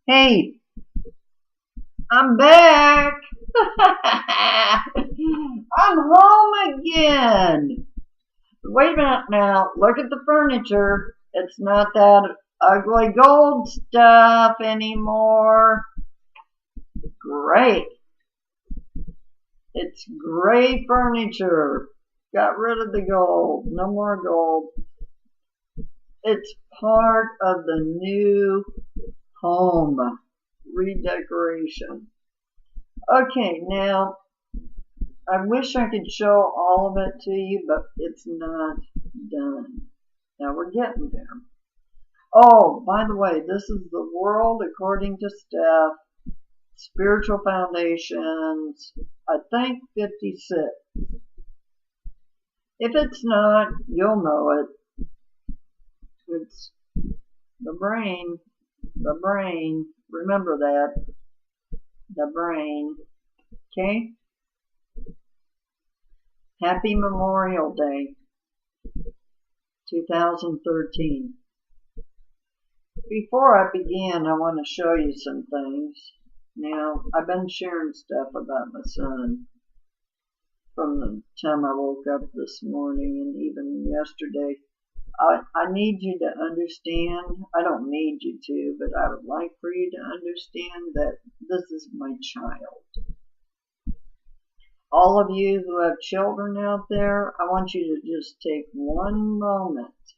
Hey, I'm back. I'm home again. Wait a minute now. Look at the furniture. It's not that ugly gold stuff anymore. Great. It's gray furniture. Got rid of the gold. No more gold. It's part of the new home redecoration. Okay, now I wish I could show all of it to you, but it's not done. Now we're getting there. Oh, by the way, this is the world according to Steph, spiritual foundations, I think 56. If it's not, you'll know it. It's the brain, remember that, the brain, okay? Happy Memorial Day, 2013. Before I begin, I want to show you some things. Now, I've been sharing stuff about my son from the time I woke up this morning and even yesterday. I need you to understand, I don't need you to, but I would like for you to understand that this is my child. All of you who have children out there, I want you to just take one moment,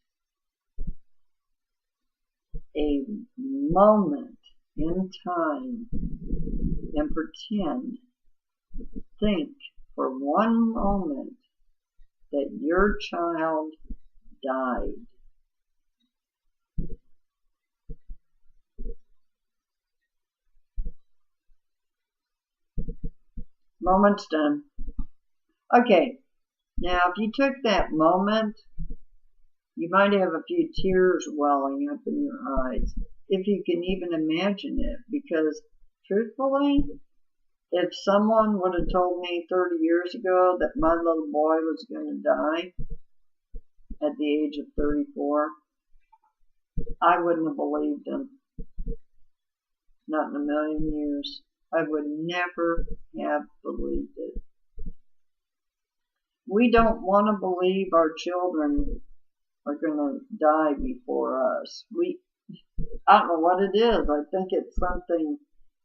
a moment in time, and pretend, think for one moment that your child died. Moment's done. Okay, now if you took that moment, you might have a few tears welling up in your eyes, if you can even imagine it, because truthfully, if someone would have told me 30 years ago that my little boy was going to die at the age of 34, I wouldn't have believed him. Not in a million years. I would never have believed it. We don't want to believe our children are going to die before us. I don't know what it is. I think it's something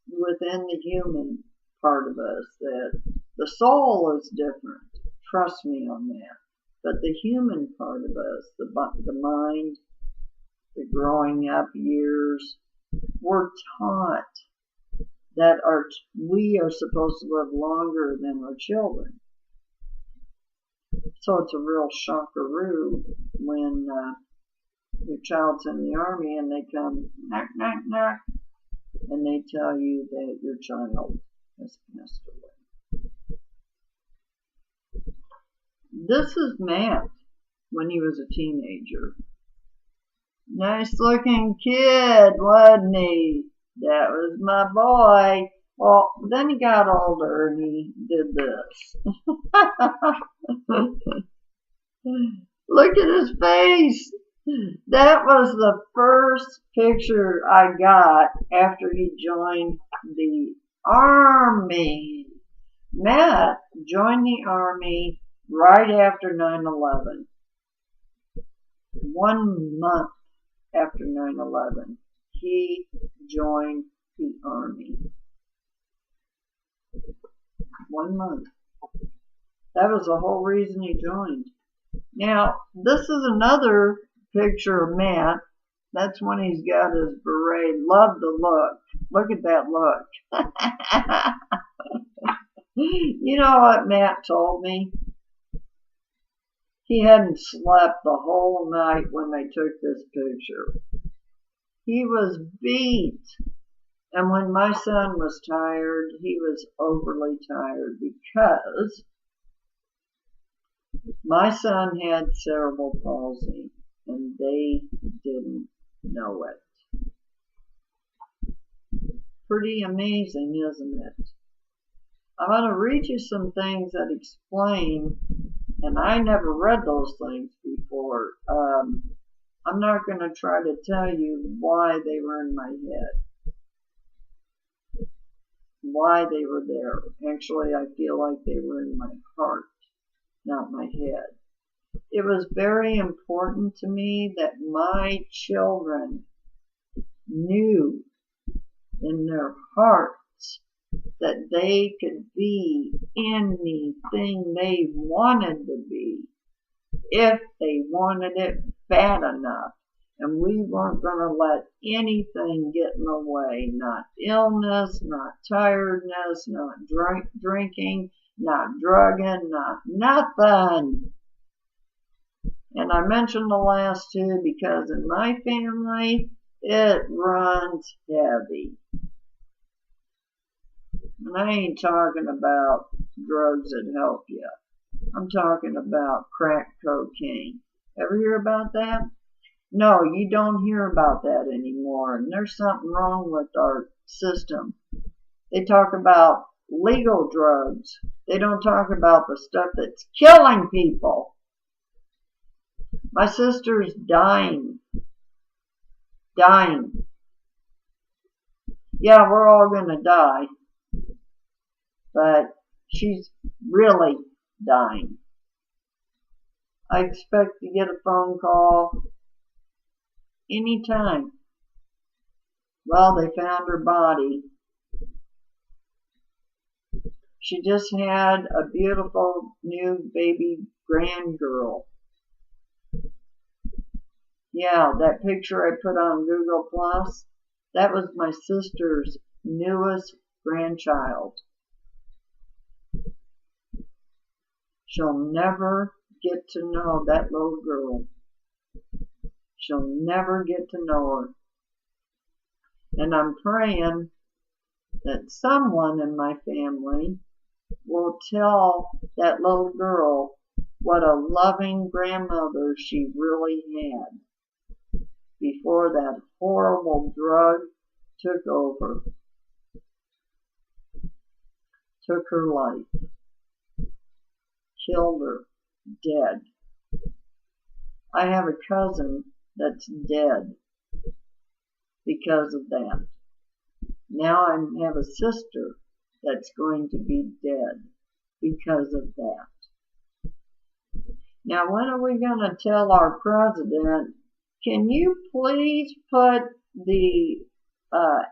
within the human part of us that the soul is different. Trust me on that. But the human part of us, the mind, the growing up years, we're taught that we are supposed to live longer than our children. So it's a real shockaroo when your child's in the army and they come knock, knock, knock, and they tell you that your child has passed away. This is Matt when he was a teenager. Nice looking kid, wasn't he? That was my boy. Well, then he got older and he did this. Look at his face. That was the first picture I got after he joined the army. Matt joined the army right after 9/11. 1 month after 9/11, he joined the army. 1 month. That was the whole reason he joined. Now, this is another picture of Matt. That's when he's got his beret. Love the look. Look at that look. You know what Matt told me? He hadn't slept the whole night when they took this picture. He was beat. And when my son was tired, he was overly tired because my son had cerebral palsy and they didn't know it. Pretty amazing, isn't it? I'm going to read you some things that explain, and I never read those things before. I'm not going to try to tell you why they were in my head. why they were there. Actually, I feel like they were in my heart, not my head. It was very important to me that my children knew in their hearts that they could be anything they wanted to be if they wanted it bad enough. And we weren't going to let anything get in the way. Not illness, not tiredness, not drinking, not drugging, not nothing. And I mentioned the last two because in my family, it runs heavy. And I ain't talking about drugs that help you. I'm talking about crack cocaine. Ever hear about that? No, you don't hear about that anymore. And there's something wrong with our system. They talk about legal drugs. They don't talk about the stuff that's killing people. My sister's dying. Dying. Yeah, we're all gonna die. But she's really dying. I expect to get a phone call anytime. Well, they found her body. She just had a beautiful new baby grandgirl. Yeah, that picture I put on Google Plus, that was my sister's newest grandchild. She'll never get to know that little girl. She'll never get to know her. And I'm praying that someone in my family will tell that little girl what a loving grandmother she really had before that horrible drug took over, took her life, killed her, dead. I have a cousin that's dead because of that. Now I have a sister that's going to be dead because of that. Now when are we going to tell our president, can you please put the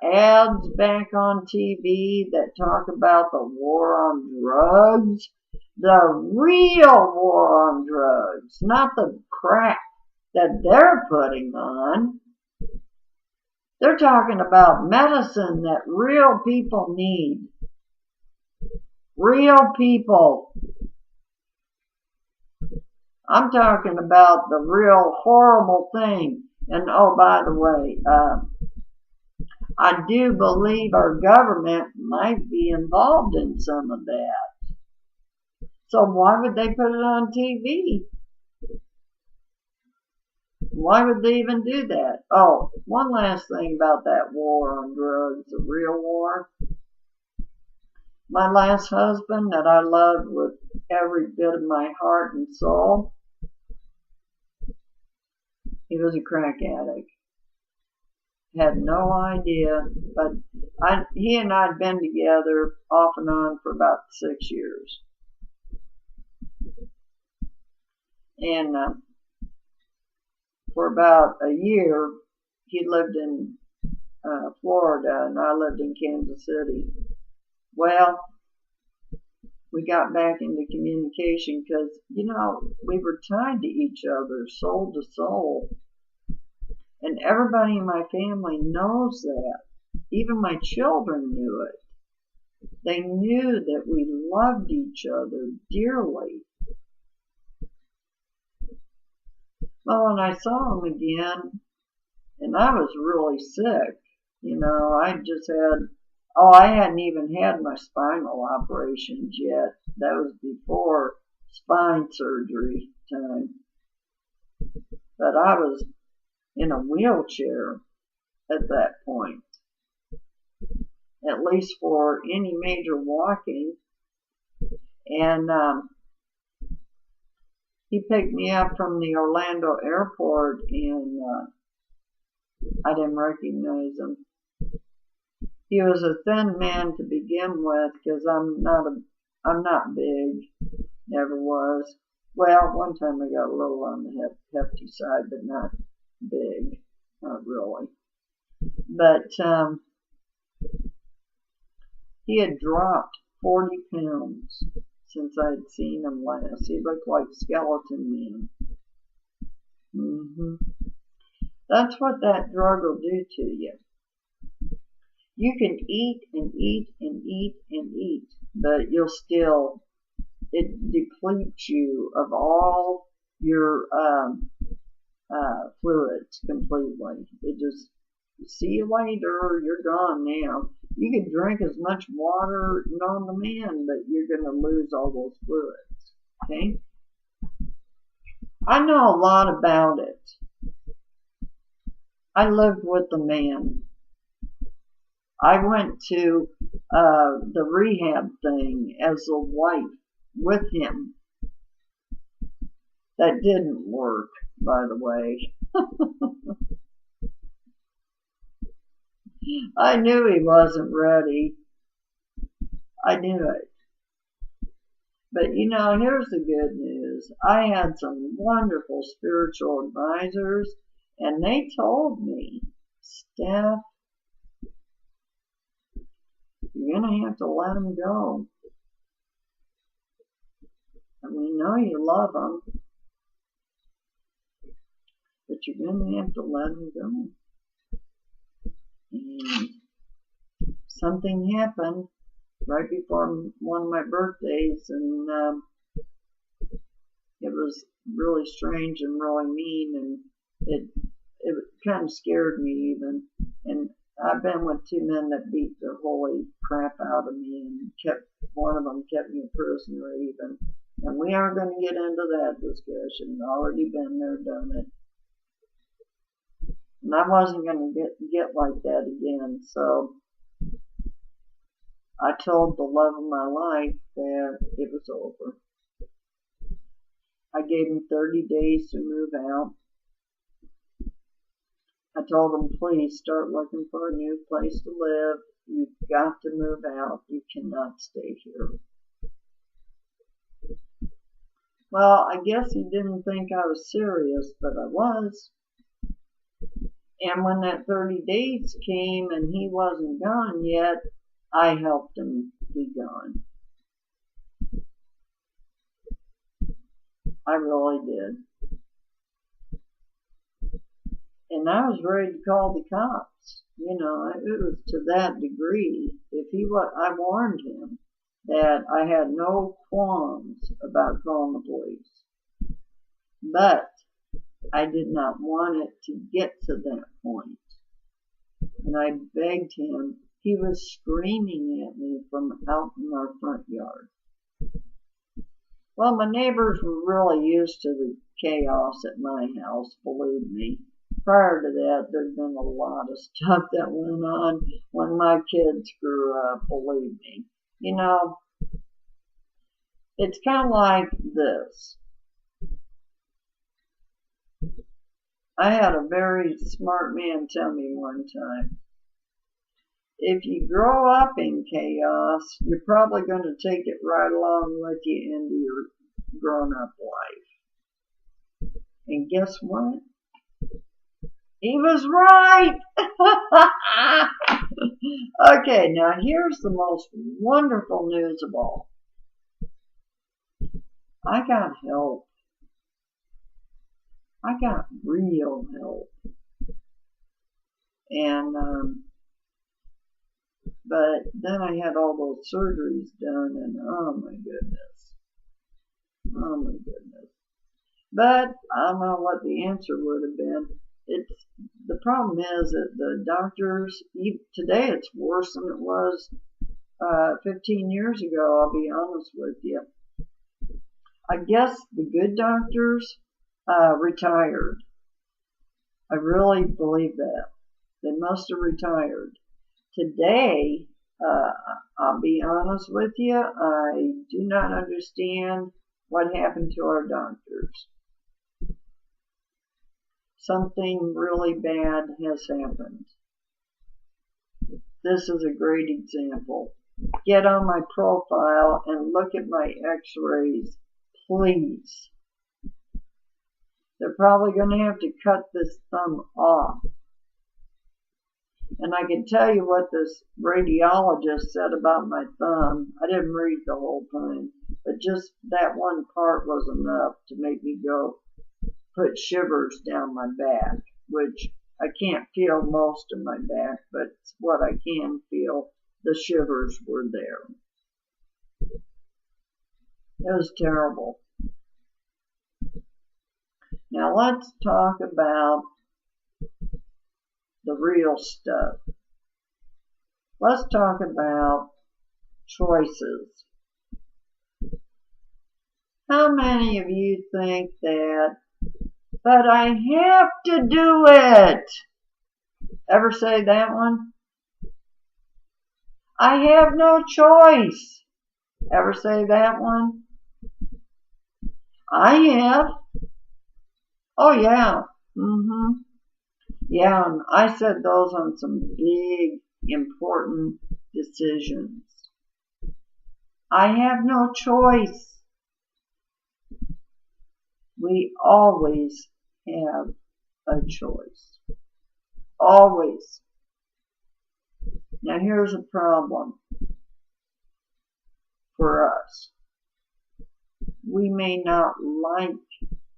ads back on TV that talk about the war on drugs? The real war on drugs, not the crap that they're putting on. They're talking about medicine that real people need. Real people. I'm talking about the real horrible thing. And oh, by the way, I do believe our government might be involved in some of that. So why would they put it on TV? Why would they even do that? Oh, one last thing about that war on drugs, the real war. My last husband that I loved with every bit of my heart and soul, he was a crack addict. Had no idea, but he and I had been together off and on for about 6 years. And for about a year, he lived in Florida, and I lived in Kansas City. Well, we got back into communication because, you know, we were tied to each other, soul to soul. And everybody in my family knows that. Even my children knew it. They knew that we loved each other dearly. Well, when I saw him again, and I was really sick, you know, I hadn't even had my spinal operations yet. That was before spine surgery time. But I was in a wheelchair at that point, at least for any major walking. And he picked me up from the Orlando airport, and I didn't recognize him. He was a thin man to begin with, because I'm not big, never was. Well, one time I got a little on the hefty side, but not big, not really. But he had dropped 40 pounds since I'd seen him last. He looked like Skeleton Man. That's what that drug will do to you. You can eat and eat and eat and eat, but it depletes you of all your fluids completely. It just, see you later, you're gone now. You can drink as much water known to man, but you're going to lose all those fluids. Okay? I know a lot about it. I lived with the man. I went to the rehab thing as a wife with him. That didn't work, by the way. I knew he wasn't ready. I knew it. But you know, here's the good news. I had some wonderful spiritual advisors, and they told me, Steph, you're going to have to let him go. And we know you love him, but you're going to have to let him go. And something happened right before one of my birthdays, and it was really strange and really mean, and it kind of scared me even. And I've been with two men that beat the holy crap out of me, and one of them kept me a prisoner even. And we aren't going to get into that discussion. Already been there, done it. And I wasn't going to get like that again. So I told the love of my life that it was over. I gave him 30 days to move out. I told him, please start looking for a new place to live. You've got to move out. You cannot stay here. Well, I guess he didn't think I was serious, but I was. And when that 30 days came and he wasn't gone yet, I helped him be gone. I really did. And I was ready to call the cops. You know, it was to that degree. I warned him that I had no qualms about calling the police. But I did not want it to get to that point. And I begged him. He was screaming at me from out in our front yard. Well, my neighbors were really used to the chaos at my house, believe me. Prior to that, there'd been a lot of stuff that went on when my kids grew up, believe me. You know, it's kind of like this. I had a very smart man tell me one time, if you grow up in chaos, you're probably going to take it right along with you into your grown-up life. And guess what? He was right! Okay, now here's the most wonderful news of all. I got help. I got real help. And, but then I had all those surgeries done, and oh my goodness. Oh my goodness. But I don't know what the answer would have been. The problem is that the doctors, today it's worse than it was 15 years ago, I'll be honest with you. I guess the good doctors retired. I really believe that. They must have retired. Today, I'll be honest with you, I do not understand what happened to our doctors. Something really bad has happened. This is a great example. Get on my profile and look at my x-rays, please. They're probably going to have to cut this thumb off. And I can tell you what this radiologist said about my thumb. I didn't read the whole thing, but just that one part was enough to make me go put shivers down my back, which I can't feel most of my back, but what I can feel, the shivers were there. It was terrible. Now let's talk about the real stuff. Let's talk about choices. How many of you think that, but I have to do it? Ever say that one? I have no choice. Ever say that one? I have. Oh yeah. Yeah, and I said those on some big, important decisions. I have no choice. We always have a choice. Always. Now here's a problem for us. We may not like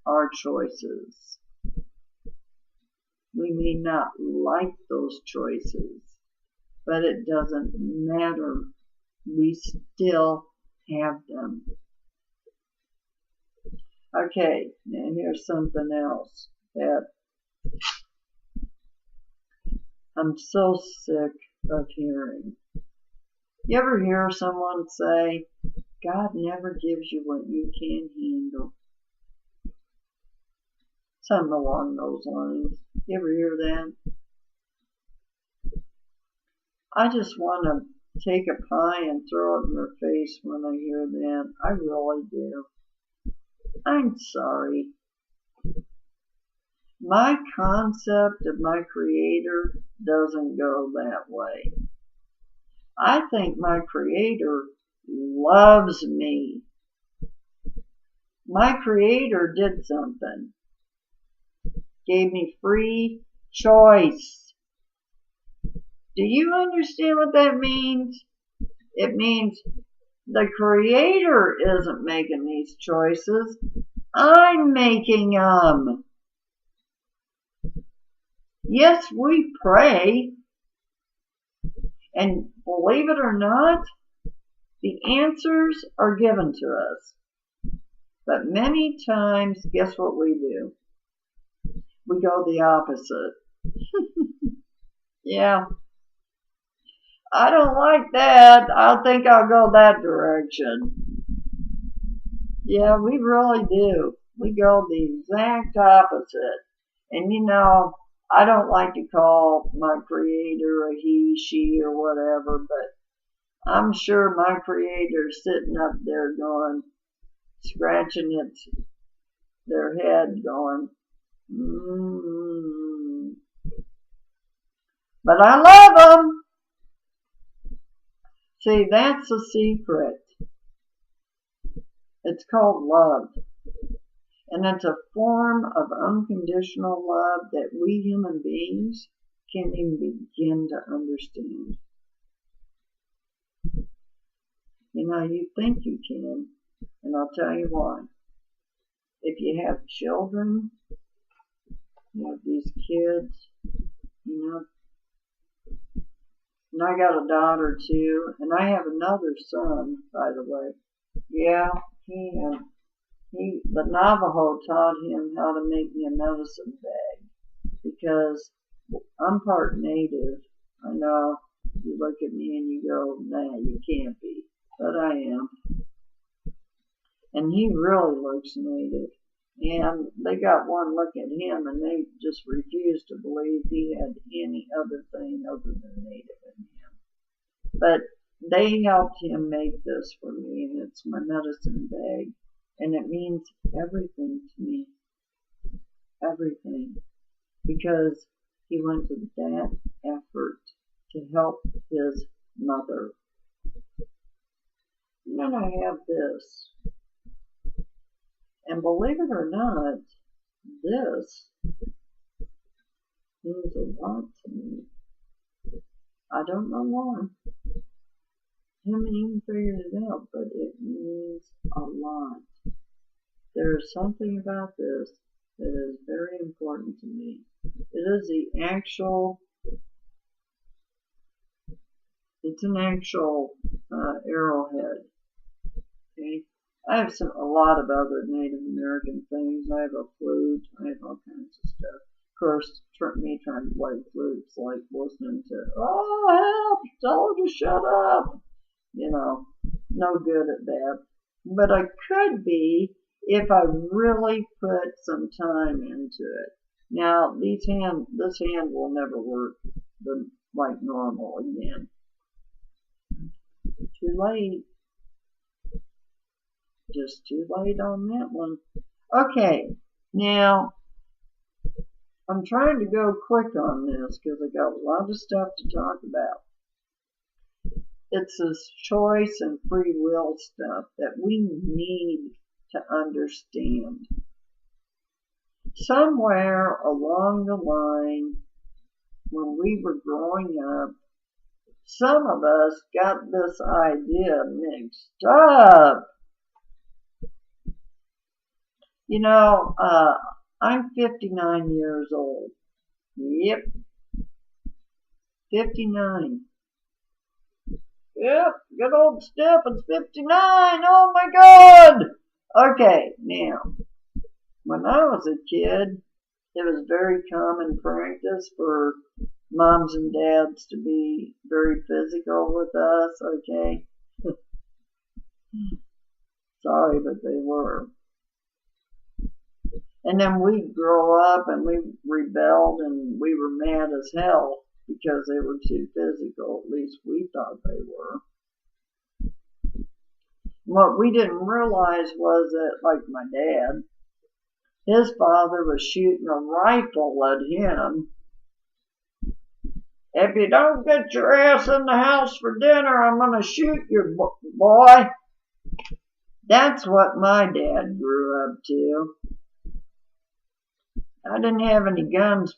our choices. We may not like those choices, but it doesn't matter. We still have them. Okay, now here's something else that I'm so sick of hearing. You ever hear someone say, God never gives you what you can't handle? Something along those lines. You ever hear that? I just want to take a pie and throw it in their face when I hear that. I really do. I'm sorry. My concept of my Creator doesn't go that way. I think my Creator loves me. My Creator did something. Gave me free choice. Do you understand what that means? It means the Creator isn't making these choices. I'm making them. Yes, we pray. And believe it or not, the answers are given to us. But many times, guess what we do? We go the opposite. Yeah. I don't like that. I think I'll go that direction. Yeah, we really do. We go the exact opposite. And you know, I don't like to call my Creator a he, she, or whatever, but I'm sure my Creator's sitting up there going, scratching their head going, But I love them. See, that's the secret. It's called love. And it's a form of unconditional love that we human beings can't even begin to understand. You know, you think you can, and I'll tell you why. If you have children, you have these kids, you know, and I got a daughter too, and I have another son, by the way. Yeah, the Navajo taught him how to make me a medicine bag, because I'm part native. I know you look at me and you go, nah, you can't be, but I am. And he really looks native. And they got one look at him and they just refused to believe he had any other thing other than native in him. But they helped him make this for me, and it's my medicine bag. And it means everything to me. Everything. Because he went to that effort to help his mother. And then I have this. And believe it or not, this means a lot to me. I don't know why. I haven't even figured it out, but it means a lot. There is something about this that is very important to me. It is the actual, it's an actual arrowhead. Okay, I have a lot of other Native American things. I have a flute. I have all kinds of stuff. Of course, me trying to play flutes like listening to, oh help, tell her to shut up. You know, no good at that. But I could be if I really put some time into it. Now, this hand will never work like normal again. Too late. Just too late on that one. Okay, now I'm trying to go quick on this because I got a lot of stuff to talk about. It's this choice and free will stuff that we need to understand. Somewhere along the line, when we were growing up, some of us got this idea mixed up. You know, I'm 59 years old. Yep. 59. Yep, good old Steph is 59. Oh my God. Okay, now, when I was a kid, it was very common practice for moms and dads to be very physical with us, okay? Sorry, but they were. And then we'd grow up and we rebelled and we were mad as hell because they were too physical. At least we thought they were. What we didn't realize was that, like my dad, his father was shooting a rifle at him. If you don't get your ass in the house for dinner, I'm going to shoot you, boy. That's what my dad grew up to. I didn't have any guns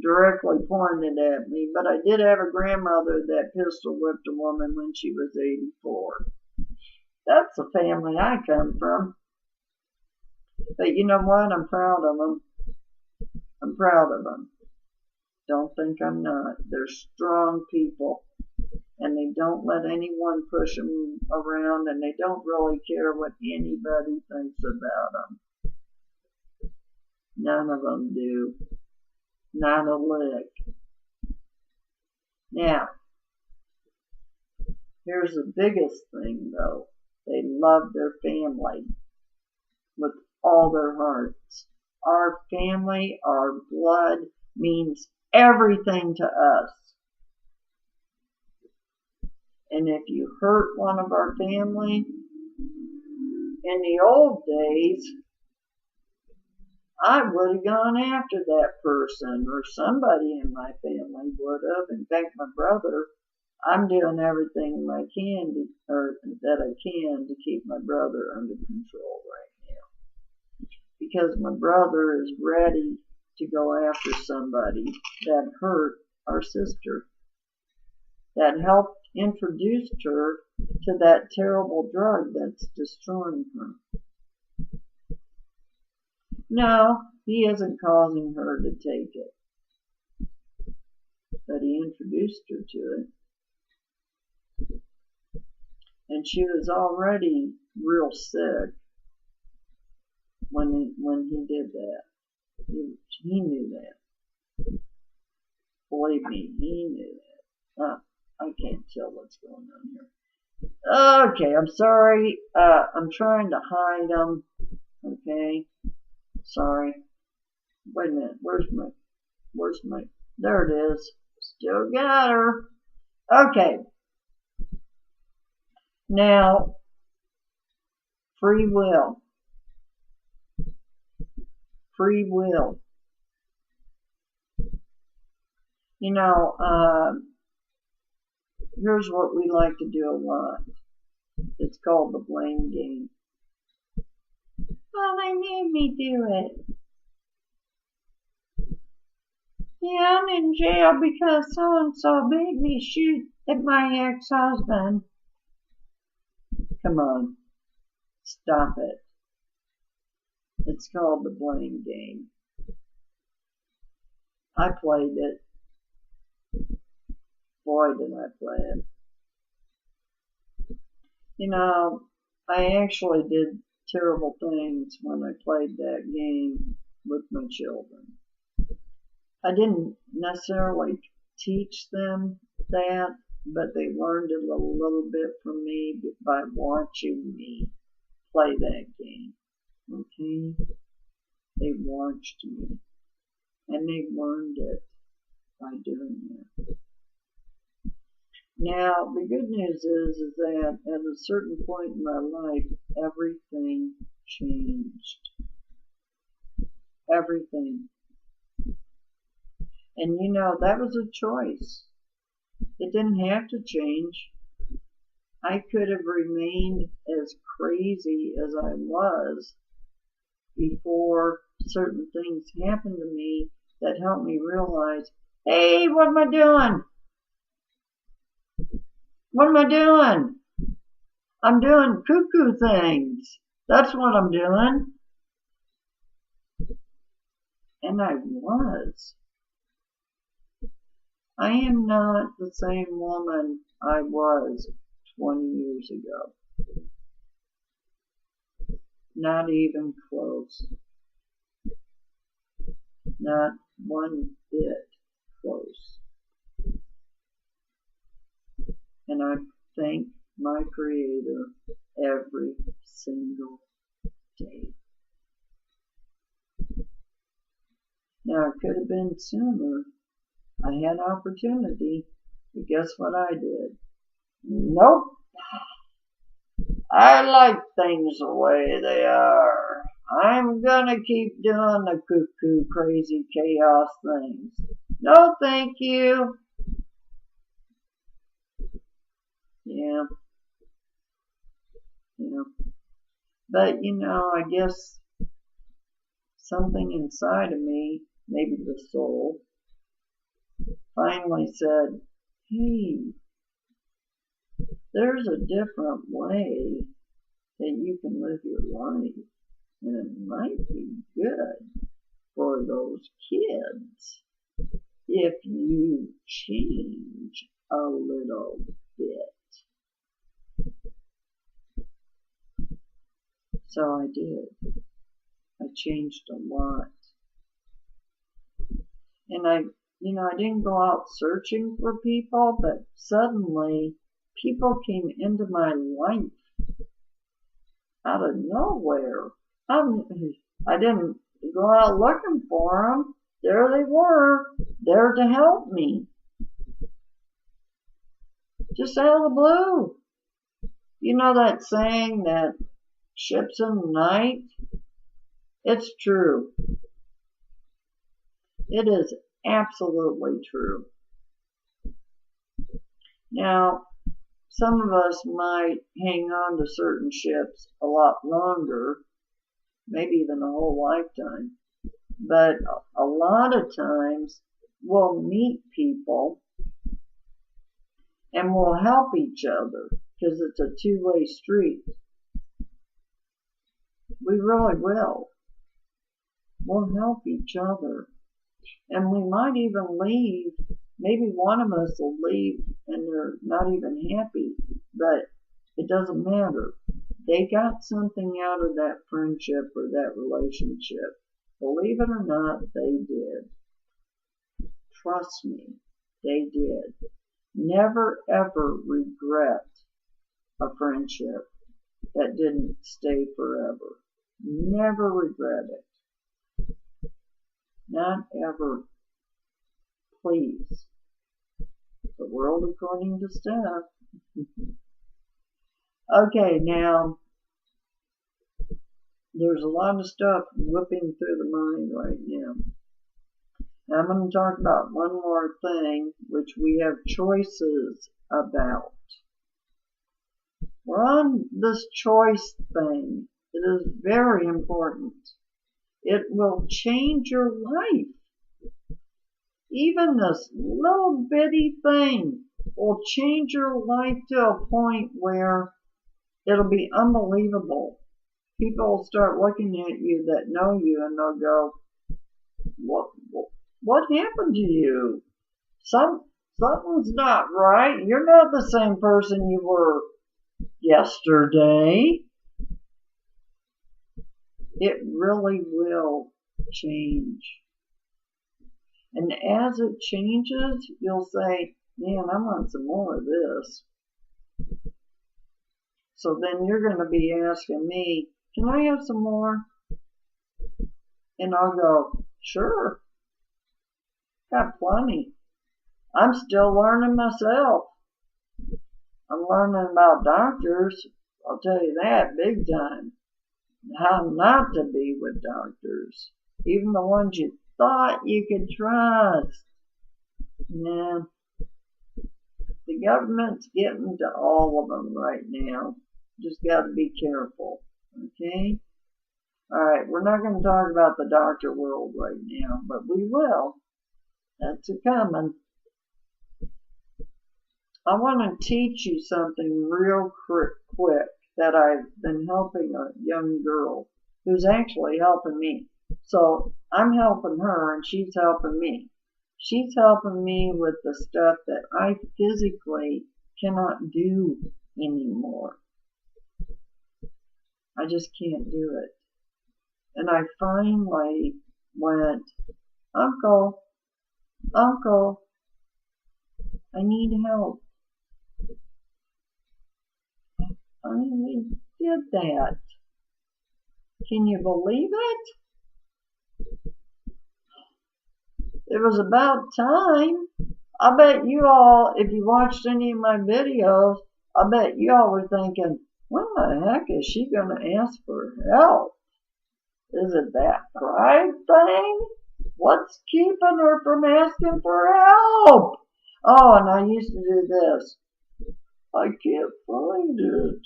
directly pointed at me, but I did have a grandmother that pistol whipped a woman when she was 84. That's the family I come from. But you know what? I'm proud of them. I'm proud of them. Don't think I'm not. They're strong people. And they don't let anyone push them around, and they don't really care what anybody thinks about them. None of them do. Not a lick. Now, here's the biggest thing though. They love their family with all their hearts. Our family, our blood means everything to us. And if you hurt one of our family, in the old days, I would have gone after that person, or somebody in my family would have. In fact, my brother, I'm doing everything I can to keep my brother under control right now. Because my brother is ready to go after somebody that hurt our sister, that helped introduce her to that terrible drug that's destroying her. No, he isn't causing her to take it, but he introduced her to it. And she was already real sick when he did that. He knew that. Believe me, he knew that. I can't tell what's going on here. Okay, I'm sorry. I'm trying to hide them. Okay. Sorry. Wait a minute. Where's my, there it is. Still got her. Okay. Now, free will. Free will. You know, here's what we like to do a lot. It's called the blame game. Oh, they made me do it. Yeah, I'm in jail because so-and-so made me shoot at my ex-husband. Come on, stop it. It's called the blame game. I played it. Boy, did I play it. You know, I actually did terrible things when I played that game with my children. I didn't necessarily teach them that, but they learned it a little bit from me by watching me play that game. Okay? They watched me, and they learned it by doing that. Now, the good news is that at a certain point in my life, everything changed. Everything. And you know, that was a choice. It didn't have to change. I could have remained as crazy as I was before certain things happened to me that helped me realize, hey, what am I doing? What am I doing? I'm doing cuckoo things. That's what I'm doing. And I was. I am not the same woman I was 20 years ago. Not even close. Not one bit close. And I thank my Creator every single day. Now, it could have been sooner. I had opportunity, but guess what I did? Nope. I like things the way they are. I'm gonna keep doing the cuckoo, crazy, chaos things. No, thank you. Yeah. But, you know, I guess something inside of me, maybe the soul, finally said, hey, there's a different way that you can live your life, and it might be good for those kids if you change a little bit. So I did. I changed a lot. And I didn't go out searching for people, but suddenly people came into my life out of nowhere. I didn't go out looking for them. There they were, there to help me. Just out of the blue. You know that saying that ships in the night? It's true. It is absolutely true. Now, some of us might hang on to certain ships a lot longer, maybe even a whole lifetime. But a lot of times we'll meet people and we'll help each other because it's a two-way street. We really will. We'll help each other. And we might even leave. Maybe one of us will leave and they're not even happy, but it doesn't matter. They got something out of that friendship or that relationship. Believe it or not, they did. Trust me, they did. Never ever regret a friendship that didn't stay forever. Never regret it. Not ever. Please. The world according to Steph. Okay, now, there's a lot of stuff whipping through the mind right now. I'm going to talk about one more thing, which we have choices about. We're on this choice thing. It is very important. It will change your life. Even this little bitty thing will change your life to a point where it'll be unbelievable. People will start looking at you that know you and they'll go, what happened to you? Something's not right. You're not the same person you were yesterday. It really will change. And as it changes, you'll say, man, I want some more of this. So then you're going to be asking me, can I have some more? And I'll go, sure. Got plenty. I'm still learning myself. I'm learning about doctors. I'll tell you that big time. How not to be with doctors. Even the ones you thought you could trust. Nah. The government's getting to all of them right now. Just got to be careful. Okay? Alright, we're not going to talk about the doctor world right now, but we will. That's a coming. I want to teach you something real quick that I've been helping a young girl who's actually helping me. So I'm helping her and she's helping me. She's helping me with the stuff that I physically cannot do anymore. I just can't do it. And I finally went, Uncle, I need help. I finally did that. Can you believe it? It was about time. I bet you all, if you watched any of my videos, I bet you all were thinking, when the heck is she going to ask for help? Is it that pride thing? What's keeping her from asking for help? Oh, and I used to do this. I can't find it.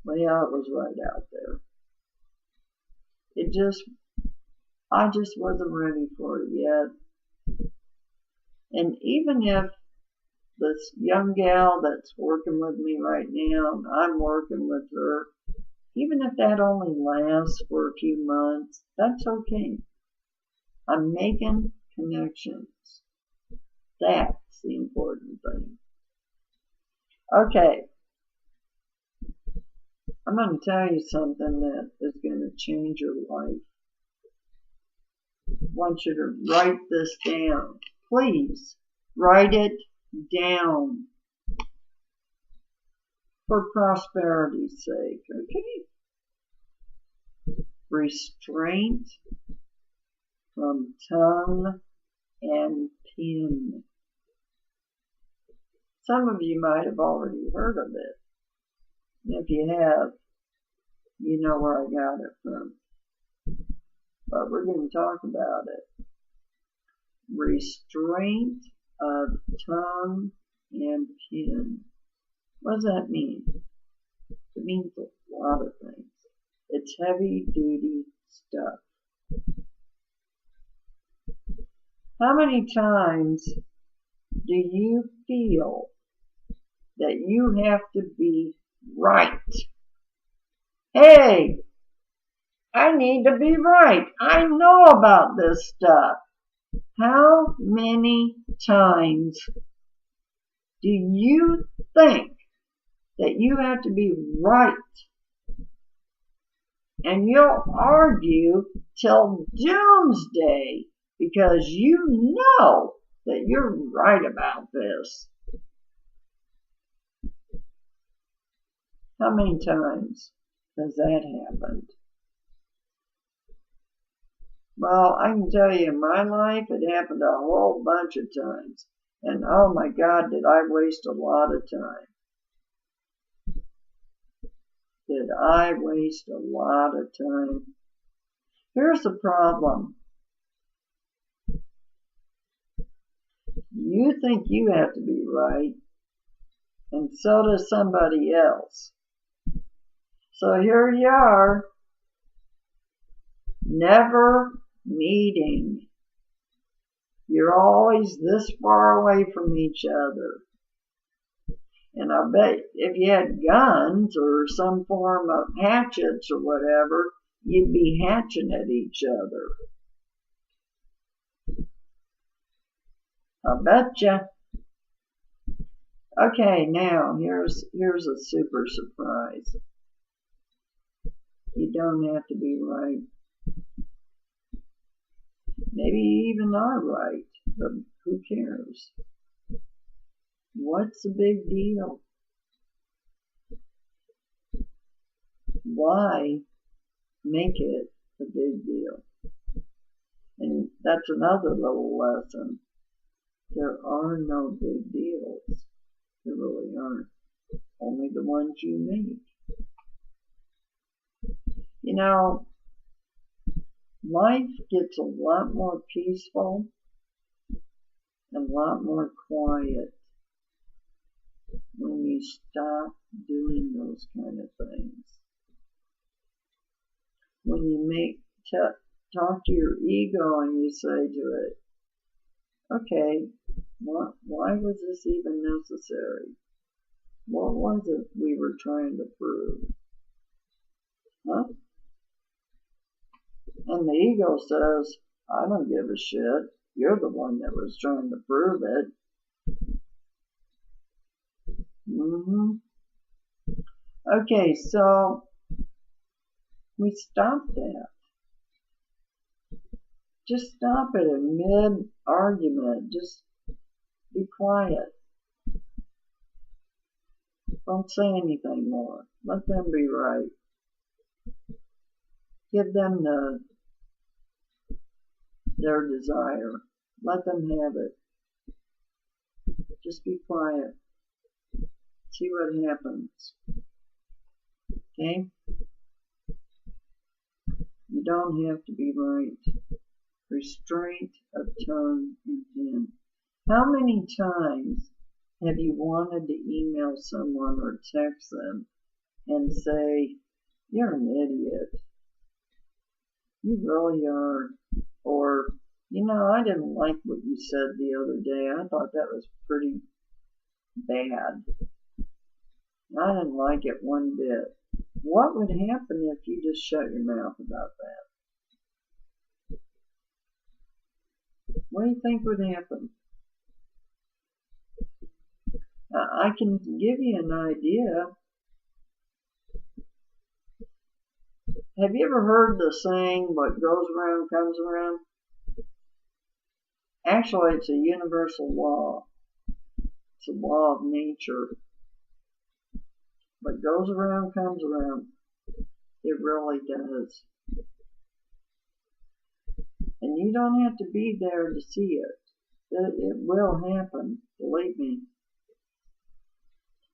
Well, yeah, it was right out there. I just wasn't ready for it yet. And even if this young gal that's working with me right now, and I'm working with her, even if that only lasts for a few months, that's okay. I'm making connections. That's the important thing. Okay. I'm going to tell you something that is going to change your life. I want you to write this down. Please, write it down. For prosperity's sake, okay? Restraint from tongue and pen. Some of you might have already heard of it. If you have, you know where I got it from. But we're going to talk about it. Restraint of tongue and pen. What does that mean? It means a lot of things. It's heavy duty stuff. How many times do you feel that you have to be right? Hey, I need to be right. I know about this stuff. How many times do you think that you have to be right? And you'll argue till doomsday because you know that you're right about this. How many times has that happened? Well, I can tell you in my life it happened a whole bunch of times. And oh my God, did I waste a lot of time. Did I waste a lot of time? Here's the problem. You think you have to be right, and so does somebody else. So here you are, never meeting. You're always this far away from each other. And I bet if you had guns or some form of hatchets or whatever, you'd be hatching at each other. I betcha. Okay, now here's a super surprise. You don't have to be right. Maybe you even are right, but who cares? What's the big deal? Why make it a big deal? And that's another little lesson. There are no big deals. There really aren't. Only the ones you make. You know, life gets a lot more peaceful and a lot more quiet when you stop doing those kind of things. When you talk to your ego and you say to it, okay, why was this even necessary? What was it we were trying to prove? Huh? And the ego says, I don't give a shit. You're the one that was trying to prove it. Okay, so we stop that. Just stop it in mid-argument. Just be quiet. Don't say anything more. Let them be right. Give them their desire. Let them have it. Just be quiet. See what happens. Okay? You don't have to be right. Restraint of tongue and pen. How many times have you wanted to email someone or text them and say, you're an idiot. You really are. Or, you know, I didn't like what you said the other day. I thought that was pretty bad. I didn't like it one bit. What would happen if you just shut your mouth about that? What do you think would happen? I can give you an idea. Have you ever heard the saying, what goes around comes around? Actually, it's a universal law. It's a law of nature. What goes around comes around. It really does. And you don't have to be there to see it. It will happen, believe me.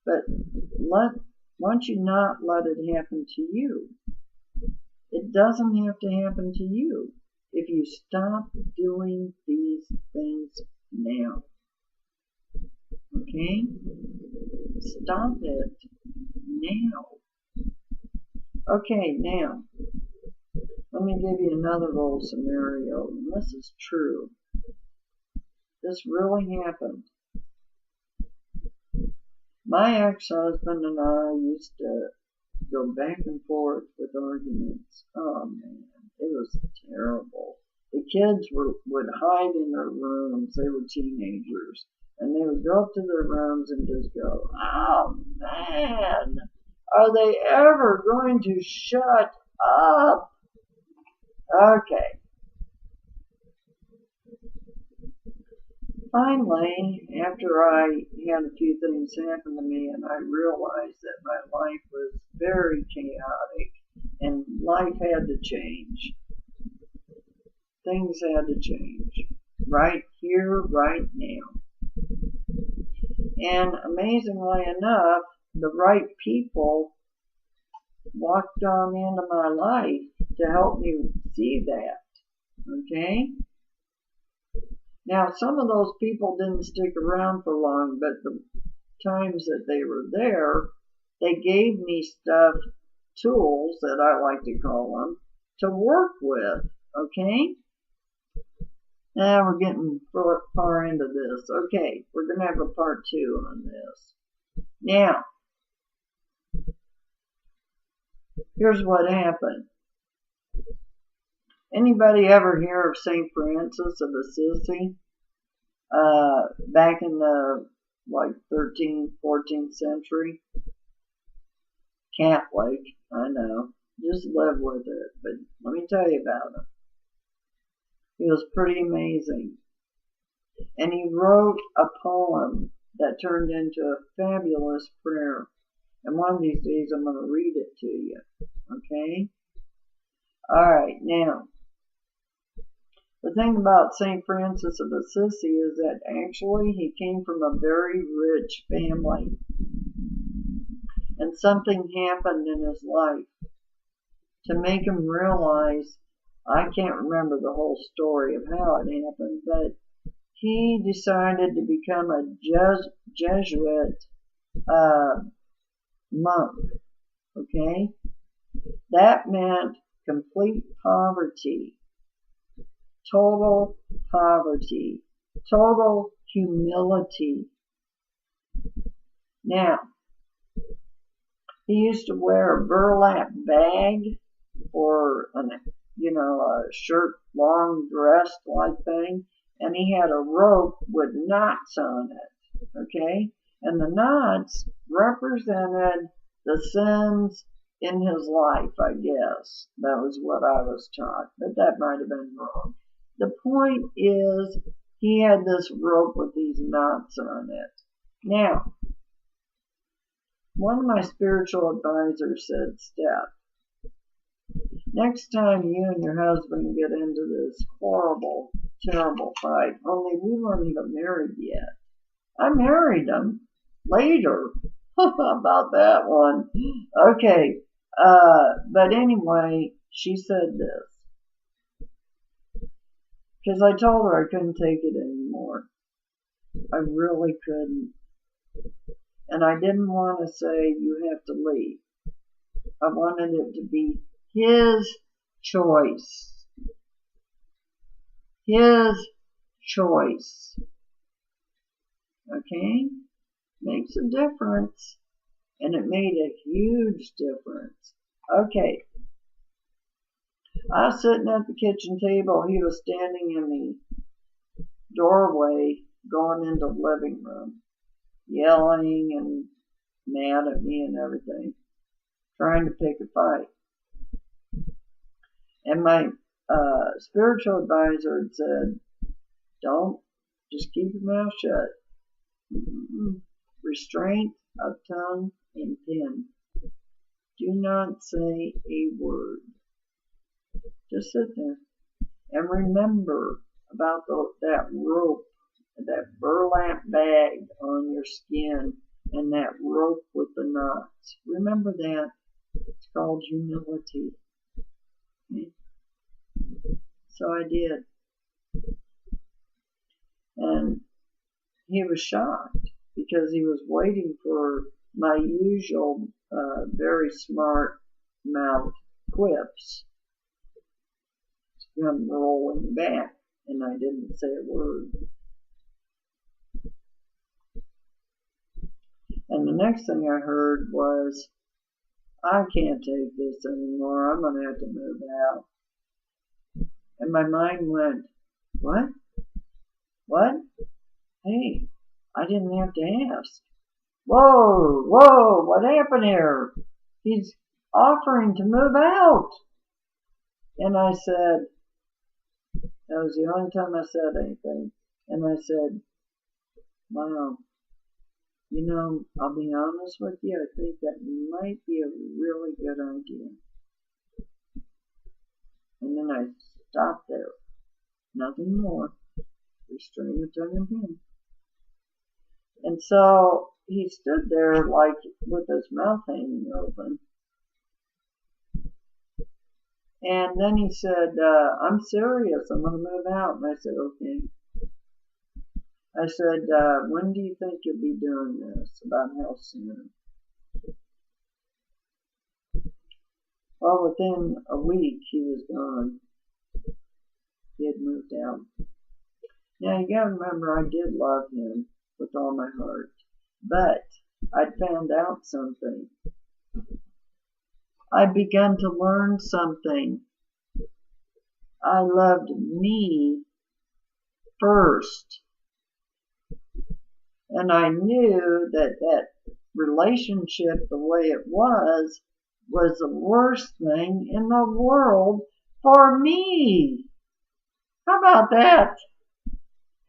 But once you not let it happen to you, it doesn't have to happen to you if you stop doing these things now. Okay? Stop it now. Okay, now, let me give you another little scenario. And this is true. This really happened. My ex-husband and I used to go back and forth with arguments. Oh man, it was terrible. The kids would hide in their rooms. They were teenagers. And they would go up to their rooms and just go, oh man, are they ever going to shut up? Okay. Finally, after I had a few things happen to me and I realized that my life was very chaotic and life had to change. Things had to change. Right here, right now. And amazingly enough, the right people walked on into my life to help me see that. Okay? Now, some of those people didn't stick around for long, but the times that they were there, they gave me stuff, tools that I like to call them, to work with. Okay? Now we're getting far into this. Okay, we're going to have a part 2 on this. Now, here's what happened. Anybody ever hear of St. Francis of Assisi? Back in the 13th, 14th century? Catholic, I know. Just live with it. But let me tell you about him. He was pretty amazing. And he wrote a poem that turned into a fabulous prayer. And one of these days I'm going to read it to you. Okay? Alright, now, the thing about St. Francis of Assisi is that actually he came from a very rich family. And something happened in his life to make him realize, I can't remember the whole story of how it happened, but he decided to become a Jesuit monk. Okay? That meant complete poverty, total poverty, total humility. Now, he used to wear a burlap bag or a shirt, long dress like thing, and he had a rope with knots on it. Okay? And the knots represented the sins in his life, I guess. That was what I was taught, but that might have been wrong. The point is, he had this rope with these knots on it. Now, one of my spiritual advisors said, Steph, next time you and your husband get into this horrible, terrible fight, only we weren't even married yet. I married him later. About that one. Okay. But anyway, she said this. Because I told her I couldn't take it anymore. I really couldn't. And I didn't want to say, you have to leave. I wanted it to be his choice. His choice. Okay? Makes a difference. And it made a huge difference. Okay. I was sitting at the kitchen table. He was standing in the doorway going into the living room, yelling and mad at me and everything, trying to pick a fight. And my spiritual advisor had said, don't, just keep your mouth shut. Restraint of tongue and pen. Do not say a word. Just sit there and remember about that rope, that burlap bag on your skin, and that rope with the knots. Remember that. It's called humility. Okay? So I did. And he was shocked because he was waiting for my usual very smart mouth quips to come rolling back, and I didn't say a word. And the next thing I heard was, I can't take this anymore. I'm going to have to move out. And my mind went, what? What? Hey, I didn't have to ask. Whoa, whoa, what happened here? He's offering to move out. And I said, that was the only time I said anything. And I said, wow, I'll be honest with you, I think that might be a really good idea. And then I stopped there. Nothing more. Restrain of tongue and pen. And so he stood there like with his mouth hanging open. And then he said, I'm serious, I'm going to move out. And I said, okay. I said, when do you think you'll be doing this? About how soon? Well, within a week, he was gone. He had moved out. Now, you gotta remember, I did love him with all my heart. But I'd found out something. I'd begun to learn something. I loved me first. And I knew that that relationship, the way it was the worst thing in the world for me. How about that?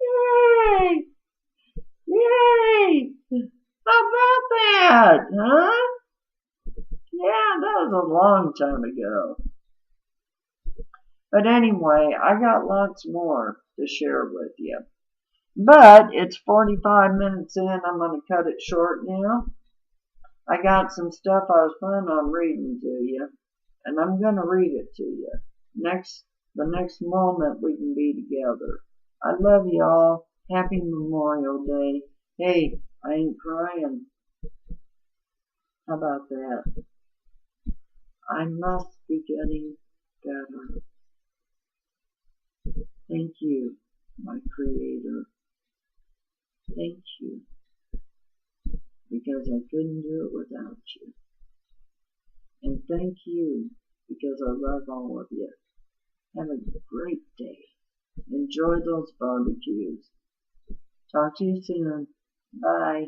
Yay! Yay! How about that, huh? Yeah, that was a long time ago. But anyway, I got lots more to share with you. But it's 45 minutes in. I'm going to cut it short now. I got some stuff I was planning on reading to you, and I'm going to read it to you. The next moment we can be together. I love y'all. Happy Memorial Day. Hey, I ain't crying. How about that? I must be getting better. Thank you, my Creator. Thank you, because I couldn't do it without you. And thank you, because I love all of you. Have a great day. Enjoy those barbecues. Talk to you soon. Bye.